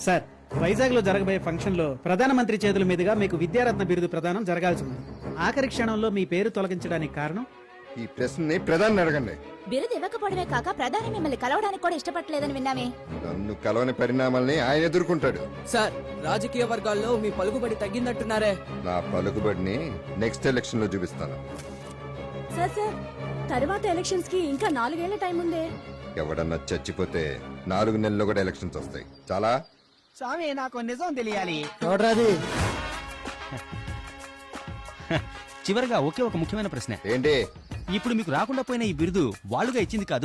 Sir, Vizag లో జరగబోయే function లో ప్రధానమంత్రి చేతుల మీదుగా మీకు విద్యారత్న బిరుదు ప్రదానం జరగాల్సి ఉంది. ఆఖరి క్షణంలో మీ పేరు తొలగించడానికి కారణం? ఈ ప్రశ్నని ప్రధాని అడగండి. బిరుదు ఇవ్వకపోవడమే కాక ప్రధాని మిమ్మల్ని కలవడానికి కూడా ఇష్టపడలేదని విన్నామే. నన్ను కలవని పరిణామాల్ని ఆయన ఎదుర్కొంటాడు. సార్, రాజకీయ వర్గాల్లో మీ పలుకుబడి తగ్గిందంటున్నారే. నా పలుకుబడిని నెక్స్ట్ ఎలక్షన్ లో చూపిస్తాను. సార్ సార్, తర్వాత ఎలక్షన్స్ కి ఇంకా 4 ఏళ్ల టైం ఉందే. ఎవడన్నా చచ్చిపోతే 4 నెలల్లో కూడా ఎలక్షన్స్ వస్తాయి. చాలా స్వామి, నాకు నిజం తెలియాలి. చివరిగా ఒకే ఒక ముఖ్యమైన ప్రశ్న. ఏంటి? ఇప్పుడు మీకు రాకుండా పోయిన ఈ బిరుదు వాళ్ళుగా ఇచ్చింది కాదు,